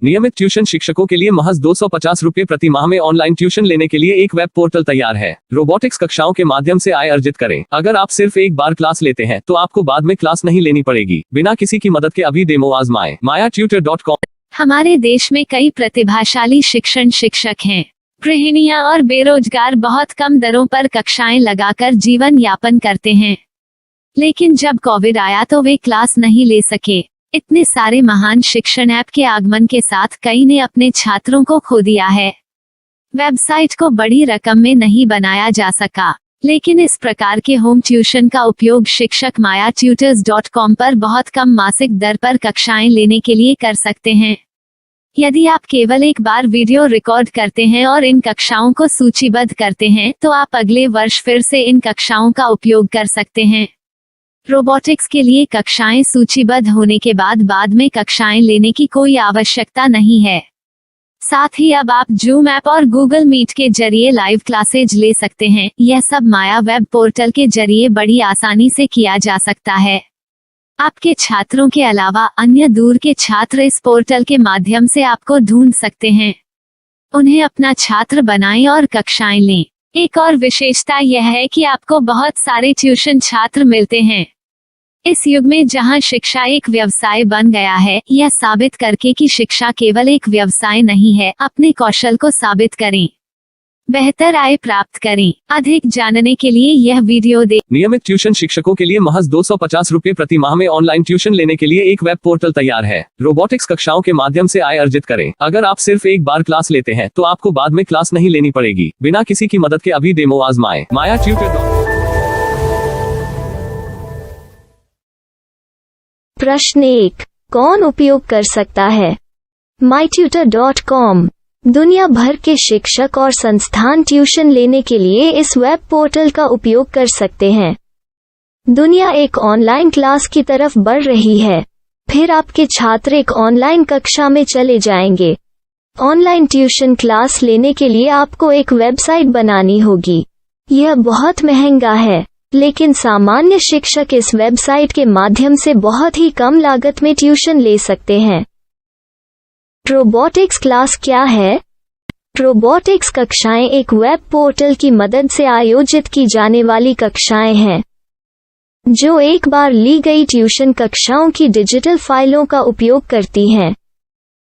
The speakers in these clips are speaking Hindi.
नियमित ट्यूशन शिक्षकों के लिए महज 250 रुपए प्रति माह में ऑनलाइन ट्यूशन लेने के लिए एक वेब पोर्टल तैयार है। रोबोटिक्स कक्षाओं के माध्यम से आय अर्जित करें। अगर आप सिर्फ एक बार क्लास लेते हैं तो आपको बाद में क्लास नहीं लेनी पड़ेगी। बिना किसी की मदद के अभी डेमो आजमाएं। mayatutor.com। हमारे देश में कई प्रतिभाशाली शिक्षक हैं। गृहिणियां और बेरोजगार बहुत कम दरों पर कक्षाएं लगाकर जीवन यापन करते हैं, लेकिन जब कोविड आया तो वे क्लास नहीं ले सके। इतने सारे महान शिक्षण ऐप के आगमन के साथ कई ने अपने छात्रों को खो दिया है। वेबसाइट को बड़ी रकम में नहीं बनाया जा सका, लेकिन इस प्रकार के होम ट्यूशन का उपयोग शिक्षक mayatutors.com पर बहुत कम मासिक दर पर कक्षाएं लेने के लिए कर सकते हैं। यदि आप केवल एक बार वीडियो रिकॉर्ड करते हैं और इन कक्षाओं को सूचीबद्ध करते हैं तो आप अगले वर्ष फिर से इन कक्षाओं का उपयोग कर सकते हैं। रोबोटिक्स के लिए कक्षाएं सूचीबद्ध होने के बाद में कक्षाएं लेने की कोई आवश्यकता नहीं है। साथ ही अब आप जूम ऐप और गूगल मीट के जरिए लाइव क्लासेज ले सकते हैं। यह सब माया वेब पोर्टल के जरिए बड़ी आसानी से किया जा सकता है। आपके छात्रों के अलावा अन्य दूर के छात्र इस पोर्टल के माध्यम से आपको ढूंढ सकते हैं। उन्हें अपना छात्र बनाएं और कक्षाएं लें। एक और विशेषता यह है कि आपको बहुत सारे ट्यूशन छात्र मिलते हैं। इस युग में जहां शिक्षा एक व्यवसाय बन गया है, यह साबित करके कि शिक्षा केवल एक व्यवसाय नहीं है, अपने कौशल को साबित करें, बेहतर आय प्राप्त करें। अधिक जानने के लिए यह वीडियो देखें। नियमित ट्यूशन शिक्षकों के लिए महज 250 रुपए प्रति माह में ऑनलाइन ट्यूशन लेने के लिए एक वेब पोर्टल तैयार है। रोबोटिक्स कक्षाओं के माध्यम से आय अर्जित करें। अगर आप सिर्फ एक बार क्लास लेते हैं तो आपको बाद में क्लास नहीं लेनी पड़ेगी। बिना किसी की मदद के अभी डेमो आजमाएं। mayatutor.com। प्रश्न 1, कौन उपयोग कर सकता है? mytutor.com दुनिया भर के शिक्षक और संस्थान ट्यूशन लेने के लिए इस वेब पोर्टल का उपयोग कर सकते हैं। दुनिया एक ऑनलाइन क्लास की तरफ बढ़ रही है। फिर आपके छात्र एक ऑनलाइन कक्षा में चले जाएंगे। ऑनलाइन ट्यूशन क्लास लेने के लिए आपको एक वेबसाइट बनानी होगी। यह बहुत महंगा है, लेकिन सामान्य शिक्षक इस वेबसाइट के माध्यम से बहुत ही कम लागत में ट्यूशन ले सकते हैं। रोबोटिक्स क्लास क्या है? रोबोटिक्स कक्षाएं एक वेब पोर्टल की मदद से आयोजित की जाने वाली कक्षाएं हैं, जो एक बार ली गई ट्यूशन कक्षाओं की डिजिटल फाइलों का उपयोग करती हैं।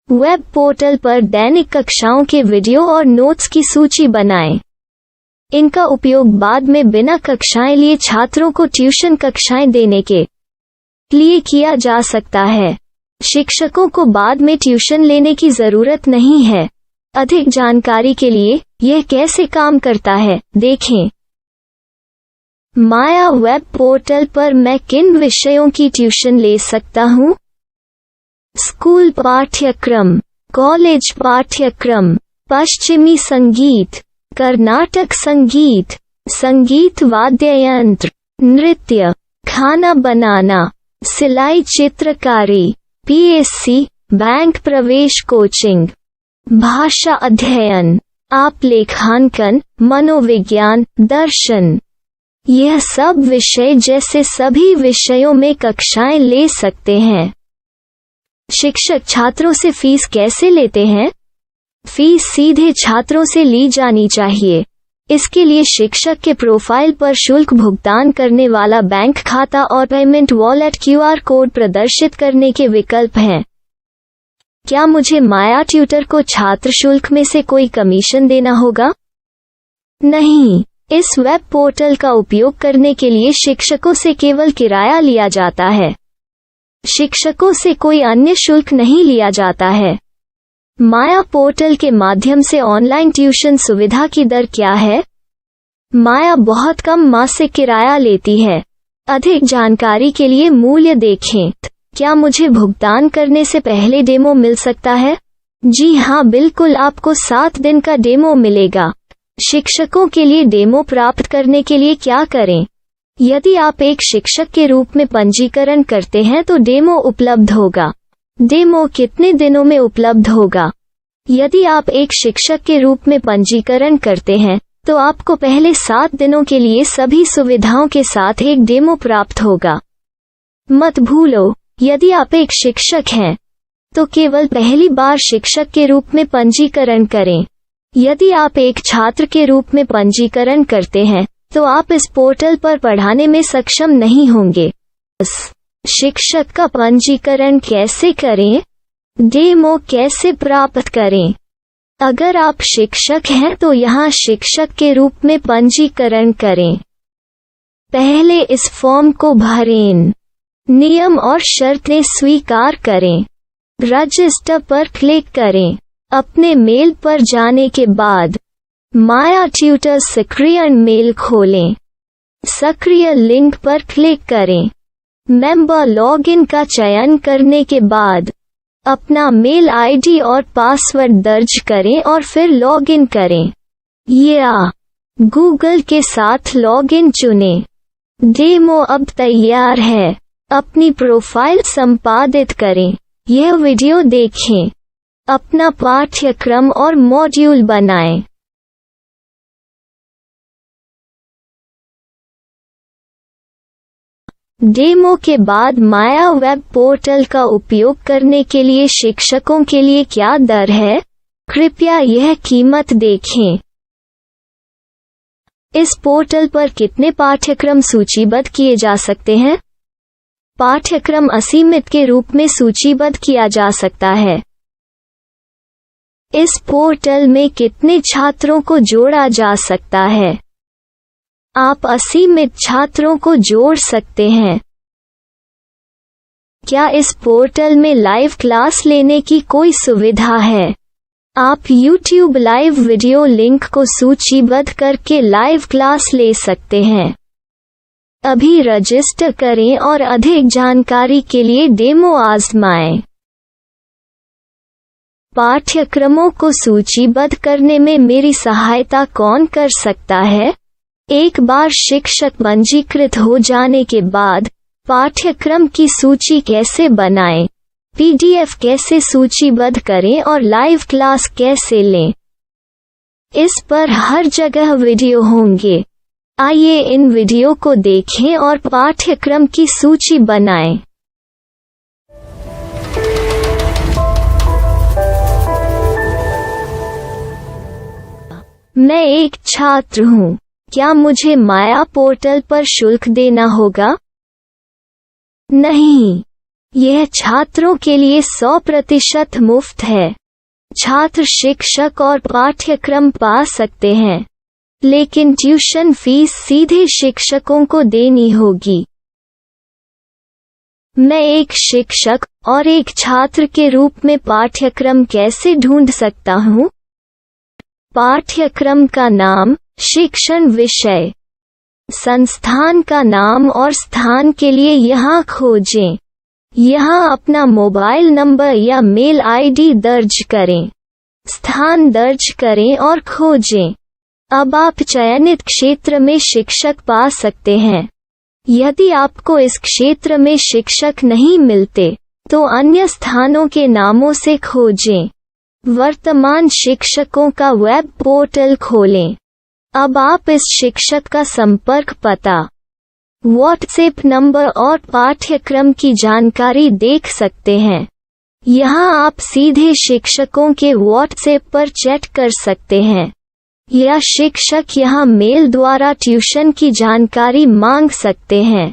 वेब पोर्टल पर दैनिक कक्षाओं के वीडियो और नोट्स की सूची बनाएं। इनका उपयोग बाद में बिना कक्षाएं लिए छात्रों को ट्यूशन कक्षाएं देने के लिए किया जा सकता है। शिक्षकों को बाद में ट्यूशन लेने की जरूरत नहीं है। अधिक जानकारी के लिए यह कैसे काम करता है, देखें। माया वेब पोर्टल पर मैं किन विषयों की ट्यूशन ले सकता हूँ? स्कूल पाठ्यक्रम, कॉलेज पाठ्यक्रम, पश्चिमी संगीत, कर्नाटक संगीत, संगीत वाद्य यंत्र, नृत्य, खाना बनाना, सिलाई चित्रकारी, पीएससी, बैंक प्रवेश कोचिंग, भाषा अध्ययन, आप लेखांकन, मनोविज्ञान, दर्शन। यह सब विषय जैसे सभी विषयों में कक्षाएं ले सकते हैं। शिक्षक छात्रों से फीस कैसे लेते हैं? फीस सीधे छात्रों से ली जानी चाहिए। इसके लिए शिक्षक के प्रोफाइल पर शुल्क भुगतान करने वाला बैंक खाता और पेमेंट वॉलेट क्यूआर कोड प्रदर्शित करने के विकल्प हैं। क्या मुझे माया ट्यूटर को छात्र शुल्क में से कोई कमीशन देना होगा? नहीं, इस वेब पोर्टल का उपयोग करने के लिए शिक्षकों से केवल किराया लिया जाता है। शिक्षकों से कोई अन्य शुल्क नहीं लिया जाता है। माया पोर्टल के माध्यम से ऑनलाइन ट्यूशन सुविधा की दर क्या है? माया बहुत कम मासिक किराया लेती है। अधिक जानकारी के लिए मूल्य देखें। क्या मुझे भुगतान करने से पहले डेमो मिल सकता है? जी हाँ, बिल्कुल, आपको 7 दिन का डेमो मिलेगा। शिक्षकों के लिए डेमो प्राप्त करने के लिए क्या करें? यदि आप एक शिक्षक के रूप में पंजीकरण करते हैं तो डेमो उपलब्ध होगा। डेमो कितने दिनों में उपलब्ध होगा? यदि आप एक शिक्षक के रूप में पंजीकरण करते हैं तो आपको पहले 7 दिनों के लिए सभी सुविधाओं के साथ एक डेमो प्राप्त होगा। मत भूलो, यदि आप एक शिक्षक हैं तो केवल पहली बार शिक्षक के रूप में पंजीकरण करें। यदि आप एक छात्र के रूप में पंजीकरण करते हैं तो आप इस पोर्टल पर पढ़ाने में सक्षम नहीं होंगे। शिक्षक का पंजीकरण कैसे करें? डेमो कैसे प्राप्त करें? अगर आप शिक्षक हैं तो यहाँ शिक्षक के रूप में पंजीकरण करें। पहले इस फॉर्म को भरें। नियम और शर्तें स्वीकार करें। रजिस्टर पर क्लिक करें। अपने मेल पर जाने के बाद माया ट्यूटर सक्रिय मेल खोलें। सक्रिय लिंक पर क्लिक करें। मेंबर लॉगिन का चयन करने के बाद अपना मेल आईडी और पासवर्ड दर्ज करें और फिर लॉगिन करें या गूगल के साथ लॉगिन चुनें। डेमो अब तैयार है। अपनी प्रोफाइल संपादित करें। यह वीडियो देखें। अपना पाठ्यक्रम और मॉड्यूल बनाएं। डेमो के बाद माया वेब पोर्टल का उपयोग करने के लिए शिक्षकों के लिए क्या दर है? कृपया यह कीमत देखें। इस पोर्टल पर कितने पाठ्यक्रम सूचीबद्ध किए जा सकते हैं? पाठ्यक्रम असीमित के रूप में सूचीबद्ध किया जा सकता है। इस पोर्टल में कितने छात्रों को जोड़ा जा सकता है? आप असीमित छात्रों को जोड़ सकते हैं। क्या इस पोर्टल में लाइव क्लास लेने की कोई सुविधा है? आप YouTube लाइव वीडियो लिंक को सूचीबद्ध करके लाइव क्लास ले सकते हैं। अभी रजिस्टर करें और अधिक जानकारी के लिए डेमो आजमाएं। पाठ्यक्रमों को सूचीबद्ध करने में मेरी सहायता कौन कर सकता है? एक बार शिक्षक पंजीकृत हो जाने के बाद पाठ्यक्रम की सूची कैसे बनाएं, PDF कैसे सूचीबद्ध करें और लाइव क्लास कैसे लें, इस पर हर जगह वीडियो होंगे। आइए इन वीडियो को देखें और पाठ्यक्रम की सूची बनाएं। मैं एक छात्र हूँ। क्या मुझे माया पोर्टल पर शुल्क देना होगा? नहीं, यह छात्रों के लिए 100% मुफ्त है। छात्र शिक्षक और पाठ्यक्रम पा सकते हैं, लेकिन ट्यूशन फीस सीधे शिक्षकों को देनी होगी। मैं एक शिक्षक और एक छात्र के रूप में पाठ्यक्रम कैसे ढूंढ सकता हूँ? पाठ्यक्रम का नाम, शिक्षण विषय, संस्थान का नाम और स्थान के लिए यहाँ खोजें। यहाँ अपना मोबाइल नंबर या मेल आईडी दर्ज करें। स्थान दर्ज करें और खोजें। अब आप चयनित क्षेत्र में शिक्षक पा सकते हैं। यदि आपको इस क्षेत्र में शिक्षक नहीं मिलते, तो अन्य स्थानों के नामों से खोजें। वर्तमान शिक्षकों का वेब पोर्टल खोलें। अब आप इस शिक्षक का संपर्क पता, व्हाट्सएप नंबर और पाठ्यक्रम की जानकारी देख सकते हैं। यहाँ आप सीधे शिक्षकों के व्हाट्सएप पर चैट कर सकते हैं या शिक्षक यहाँ मेल द्वारा ट्यूशन की जानकारी मांग सकते हैं।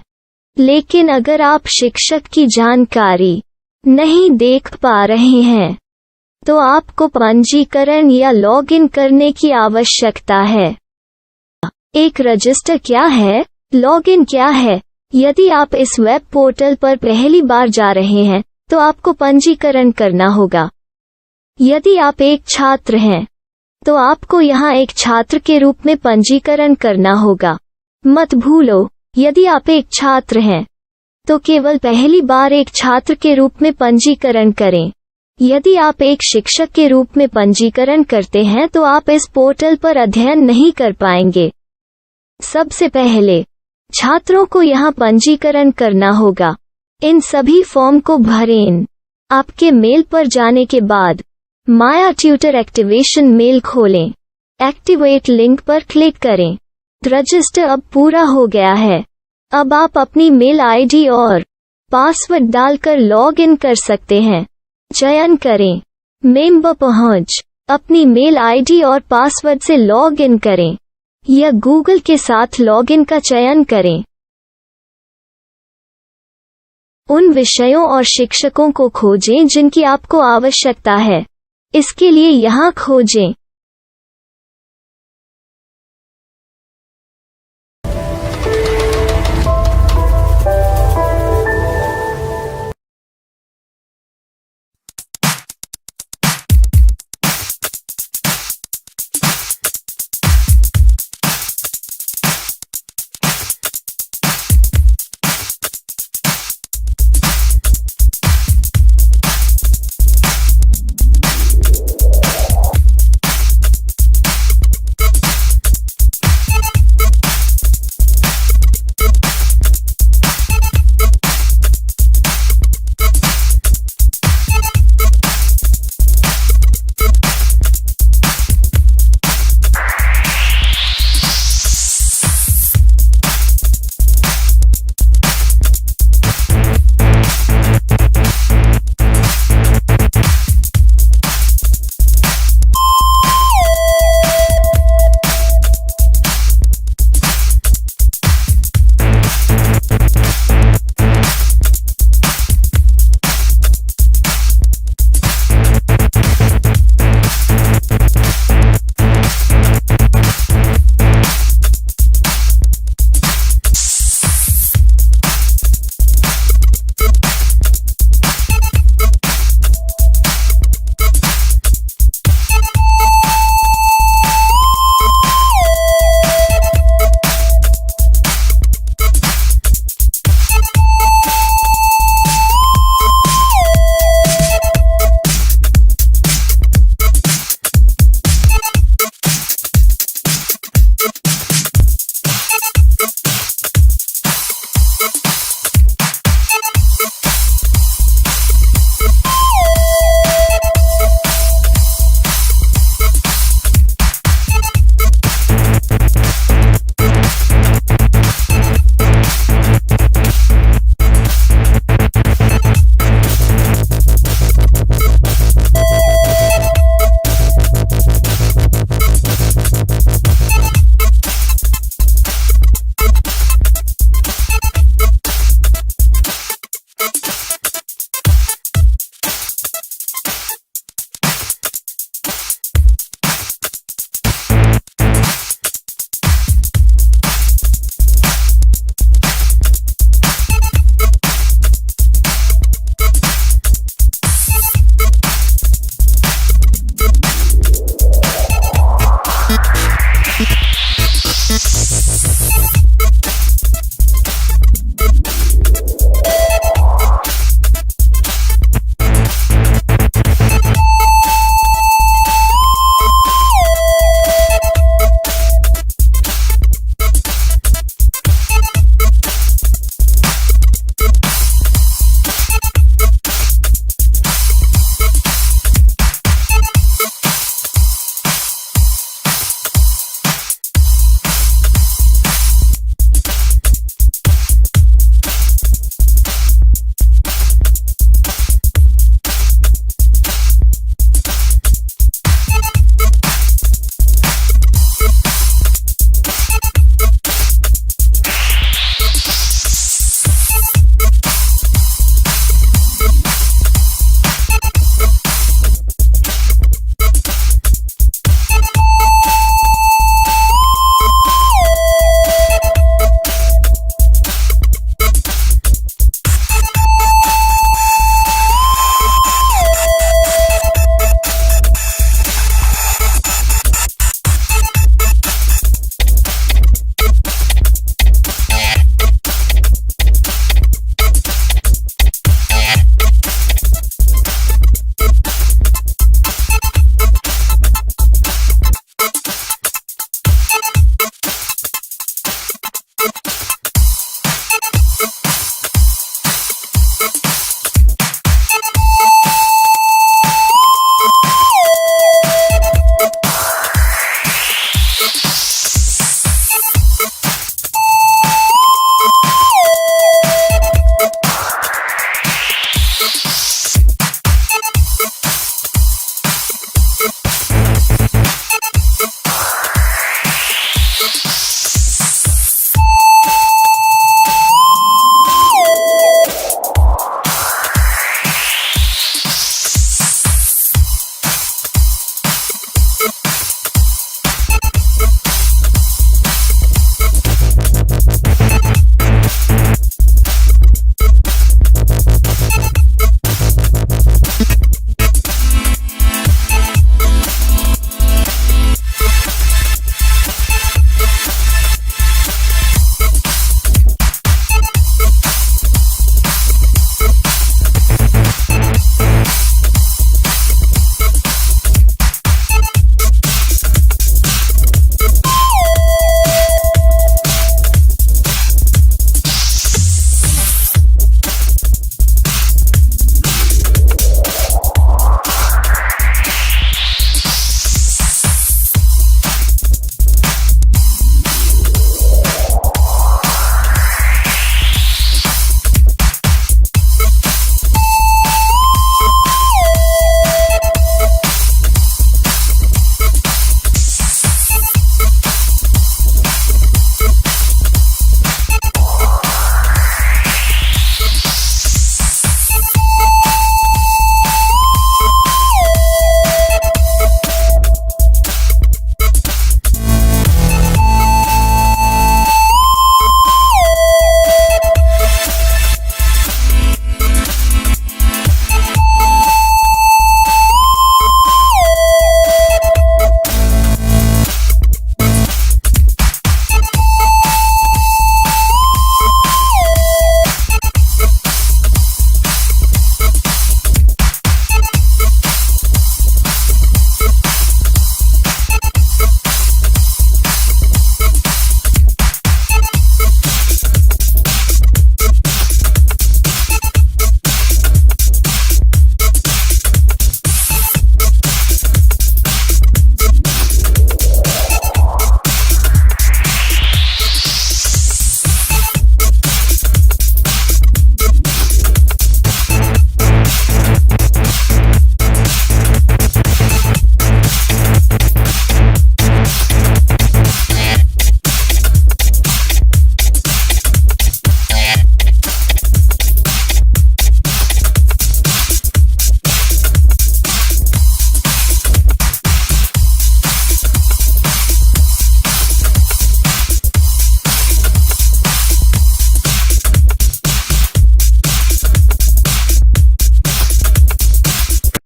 लेकिन अगर आप शिक्षक की जानकारी नहीं देख पा रहे हैं, तो आपको पंजीकरण या लॉगिन करने की आवश्यकता है। एक रजिस्टर क्या है? लॉगिन क्या है? यदि आप इस वेब पोर्टल पर पहली बार जा रहे हैं, तो आपको पंजीकरण करना होगा। यदि आप एक छात्र हैं, तो आपको यहाँ एक छात्र के रूप में पंजीकरण करना होगा। मत भूलो, यदि आप एक छात्र हैं, तो केवल पहली बार एक छात्र के रूप में पंजीकरण करें। यदि आप एक शिक्षक के रूप में पंजीकरण करते हैं तो आप इस पोर्टल पर अध्ययन नहीं कर पाएंगे। सबसे पहले छात्रों को यहाँ पंजीकरण करना होगा। इन सभी फॉर्म को भरें। आपके मेल पर जाने के बाद माया ट्यूटर एक्टिवेशन मेल खोलें। एक्टिवेट लिंक पर क्लिक करें। रजिस्टर अब पूरा हो गया है। अब आप अपनी मेल आईडी और पासवर्ड डालकर लॉग इन कर सकते हैं। चयन करें। मेंबर पहुंच। अपनी मेल आईडी और पासवर्ड से लॉग इन करें या गूगल के साथ लॉगिन का चयन करें। उन विषयों और शिक्षकों को खोजें जिनकी आपको आवश्यकता है। इसके लिए यहाँ खोजें।